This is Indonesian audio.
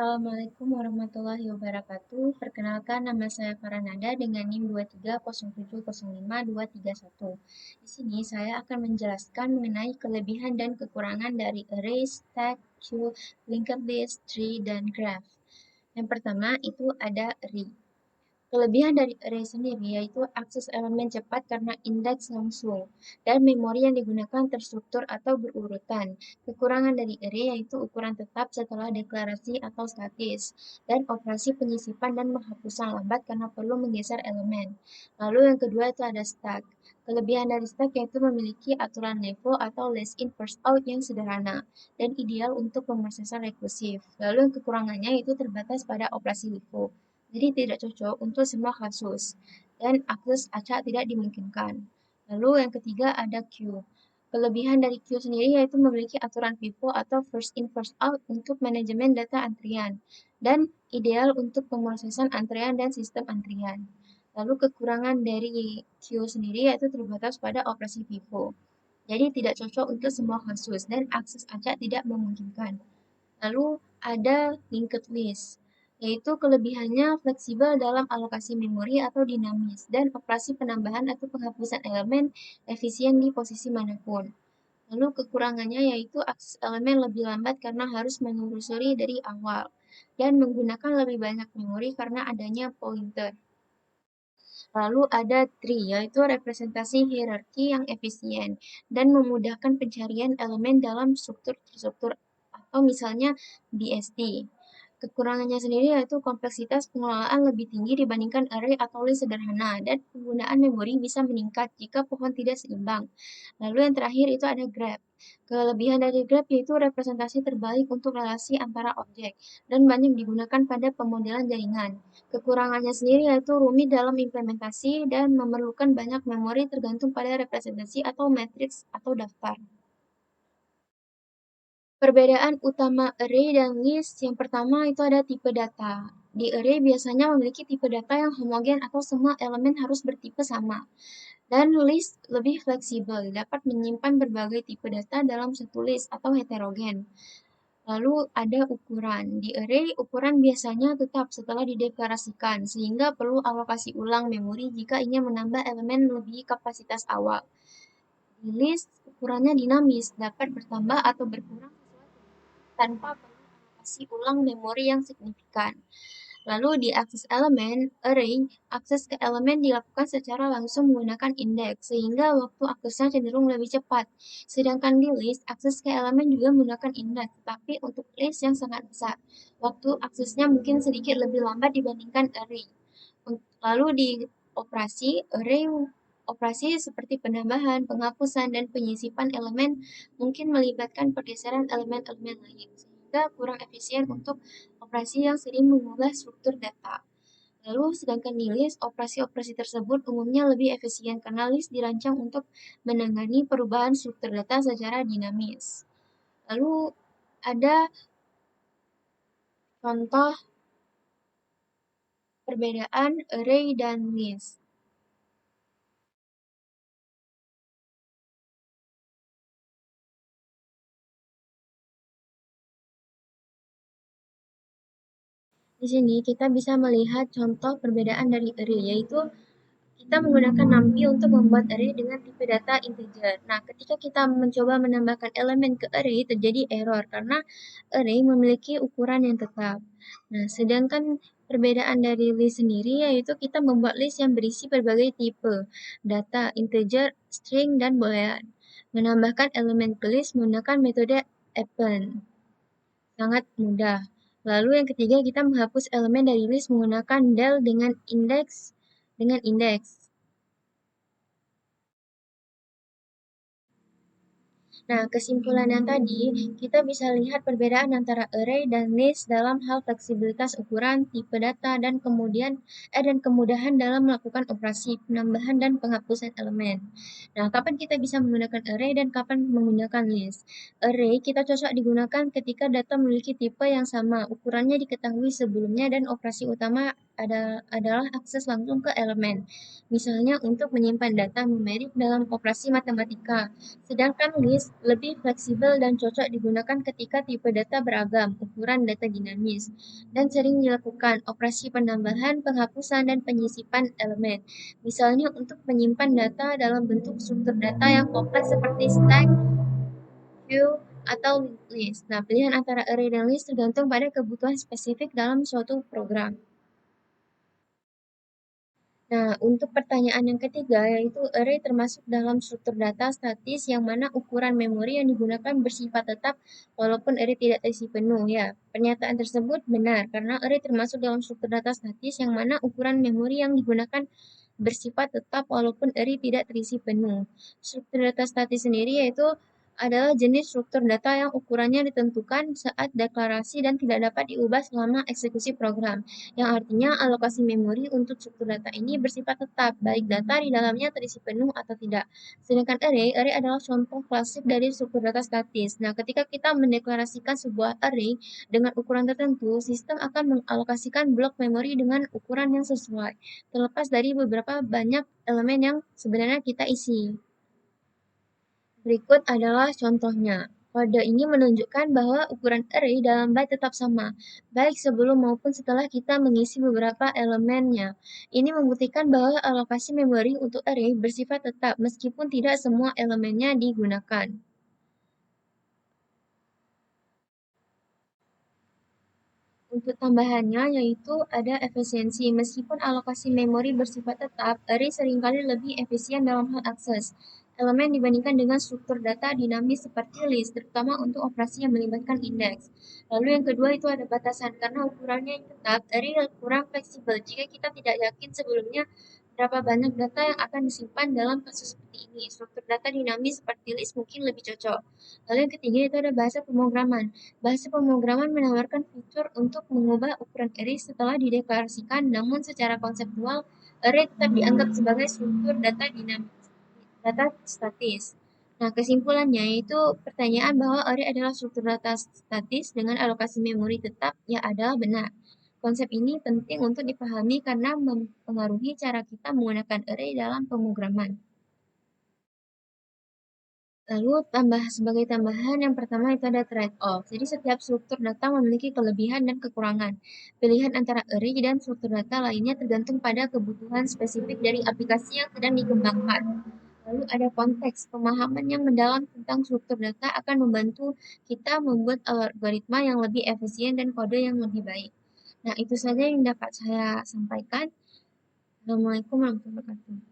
Assalamualaikum warahmatullahi wabarakatuh. Perkenalkan, nama saya Faranada dengan NIM 2307052231. Di sini saya akan menjelaskan mengenai kelebihan dan kekurangan dari array, stack, queue, linked list, tree, dan graph. Yang pertama itu ada array. Kelebihan dari array sendiri yaitu akses elemen cepat karena indeks langsung, dan memori yang digunakan terstruktur atau berurutan. Kekurangan dari array yaitu ukuran tetap setelah deklarasi atau statis, dan operasi penyisipan dan penghapusan lambat karena perlu menggeser elemen. Lalu yang kedua itu ada stack. Kelebihan dari stack yaitu memiliki aturan LIFO atau last in first out yang sederhana, dan ideal untuk pemrosesan rekursif. Lalu yang kekurangannya itu terbatas pada operasi LIFO. Jadi tidak cocok untuk semua kasus, dan akses acak tidak dimungkinkan. Lalu yang ketiga ada queue. Kelebihan dari queue sendiri yaitu memiliki aturan FIFO atau first in first out untuk manajemen data antrian, dan ideal untuk pemrosesan antrian dan sistem antrian. Lalu kekurangan dari queue sendiri yaitu terbatas pada operasi FIFO. Jadi tidak cocok untuk semua kasus dan akses acak tidak memungkinkan. Lalu ada linked list, yaitu kelebihannya fleksibel dalam alokasi memori atau dinamis, dan operasi penambahan atau penghapusan elemen efisien di posisi manapun. Lalu kekurangannya yaitu akses elemen lebih lambat karena harus menelusuri dari awal, dan menggunakan lebih banyak memori karena adanya pointer. Lalu ada tree, yaitu representasi hierarki yang efisien dan memudahkan pencarian elemen dalam struktur-struktur atau misalnya BST. Kekurangannya sendiri yaitu kompleksitas pengelolaan lebih tinggi dibandingkan array atau list sederhana, dan penggunaan memori bisa meningkat jika pohon tidak seimbang. Lalu yang terakhir itu ada graph. Kelebihan dari graph yaitu representasi terbalik untuk relasi antara objek, dan banyak digunakan pada pemodelan jaringan. Kekurangannya sendiri yaitu rumit dalam implementasi dan memerlukan banyak memori tergantung pada representasi atau matriks atau daftar. Perbedaan utama array dan list yang pertama itu ada tipe data. Di array biasanya memiliki tipe data yang homogen atau semua elemen harus bertipe sama. Dan list lebih fleksibel, dapat menyimpan berbagai tipe data dalam satu list atau heterogen. Lalu ada ukuran. Di array, ukuran biasanya tetap setelah dideklarasikan, sehingga perlu alokasi ulang memori jika ingin menambah elemen lebih kapasitas awal. Di list, ukurannya dinamis, dapat bertambah atau berkurang tanpa perlu alokasi ulang memori yang signifikan. Lalu di akses elemen, array, akses ke elemen dilakukan secara langsung menggunakan indeks, sehingga waktu aksesnya cenderung lebih cepat. Sedangkan di list, akses ke elemen juga menggunakan indeks, tapi untuk list yang sangat besar. Waktu aksesnya mungkin sedikit lebih lambat dibandingkan array. Lalu di operasi, array operasi seperti penambahan, penghapusan, dan penyisipan elemen mungkin melibatkan pergeseran elemen-elemen lain, sehingga kurang efisien untuk operasi yang sering mengubah struktur data. Lalu, sedangkan di list, operasi-operasi tersebut umumnya lebih efisien karena list dirancang untuk menangani perubahan struktur data secara dinamis. Lalu, ada contoh perbedaan array dan list. Di sini kita bisa melihat contoh perbedaan dari array, yaitu kita menggunakan NumPy untuk membuat array dengan tipe data integer. Nah, ketika kita mencoba menambahkan elemen ke array, terjadi error karena array memiliki ukuran yang tetap. Nah, sedangkan perbedaan dari list sendiri yaitu kita membuat list yang berisi berbagai tipe data integer, string, dan boolean. Menambahkan elemen ke list menggunakan metode append. Sangat mudah. Lalu yang ketiga, kita menghapus elemen dari list menggunakan del dengan indeks. Nah, kesimpulan yang tadi, kita bisa lihat perbedaan antara array dan list dalam hal fleksibilitas ukuran, tipe data, dan kemudahan dalam melakukan operasi penambahan dan penghapusan elemen. Nah, kapan kita bisa menggunakan array dan kapan menggunakan list? Array kita cocok digunakan ketika data memiliki tipe yang sama, ukurannya diketahui sebelumnya, dan operasi utama adalah akses langsung ke elemen, misalnya untuk menyimpan data numerik dalam operasi matematika. Sedangkan list lebih fleksibel dan cocok digunakan ketika tipe data beragam, ukuran data dinamis, dan sering dilakukan operasi penambahan, penghapusan, dan penyisipan elemen. Misalnya untuk menyimpan data dalam bentuk struktur data yang kompleks seperti stack, queue, atau linked list. Nah, pilihan antara array dan list tergantung pada kebutuhan spesifik dalam suatu program. Nah, untuk pertanyaan yang ketiga, yaitu array termasuk dalam struktur data statis yang mana ukuran memori yang digunakan bersifat tetap walaupun array tidak terisi penuh. Ya, pernyataan tersebut benar karena array termasuk dalam struktur data statis yang mana ukuran memori yang digunakan bersifat tetap walaupun array tidak terisi penuh. Struktur data statis sendiri yaitu adalah jenis struktur data yang ukurannya ditentukan saat deklarasi dan tidak dapat diubah selama eksekusi program, yang artinya alokasi memori untuk struktur data ini bersifat tetap, baik data di dalamnya terisi penuh atau tidak. Sedangkan array adalah contoh klasik dari struktur data statis. Nah, ketika kita mendeklarasikan sebuah array dengan ukuran tertentu, sistem akan mengalokasikan blok memori dengan ukuran yang sesuai, terlepas dari beberapa banyak elemen yang sebenarnya kita isi. Berikut adalah contohnya. Kode ini menunjukkan bahwa ukuran array dalam byte tetap sama, baik sebelum maupun setelah kita mengisi beberapa elemennya. Ini membuktikan bahwa alokasi memori untuk array bersifat tetap meskipun tidak semua elemennya digunakan. Untuk tambahannya yaitu ada efisiensi. Meskipun alokasi memori bersifat tetap, array seringkali lebih efisien dalam hal akses elemen dibandingkan dengan struktur data dinamis seperti list, terutama untuk operasi yang melibatkan indeks. Lalu yang kedua itu ada batasan, karena ukurannya yang tetap, array kurang fleksibel jika kita tidak yakin sebelumnya berapa banyak data yang akan disimpan dalam kasus seperti ini. Struktur data dinamis seperti list mungkin lebih cocok. Lalu yang ketiga itu ada bahasa pemrograman. Bahasa pemrograman menawarkan fitur untuk mengubah ukuran array setelah dideklarasikan, namun secara konseptual, array tetap dianggap sebagai struktur data dinamis, data statis. Nah, kesimpulannya yaitu pertanyaan bahwa array adalah struktur data statis dengan alokasi memori tetap ya adalah benar. Konsep ini penting untuk dipahami karena mempengaruhi cara kita menggunakan array dalam pemrograman. Lalu sebagai tambahan yang pertama itu ada trade-off. Jadi setiap struktur data memiliki kelebihan dan kekurangan. Pilihan antara array dan struktur data lainnya tergantung pada kebutuhan spesifik dari aplikasi yang sedang dikembangkan. Lalu ada konteks. Pemahaman yang mendalam tentang struktur data akan membantu kita membuat algoritma yang lebih efisien dan kode yang lebih baik. Nah, itu saja yang dapat saya sampaikan. Assalamualaikum warahmatullahi wabarakatuh.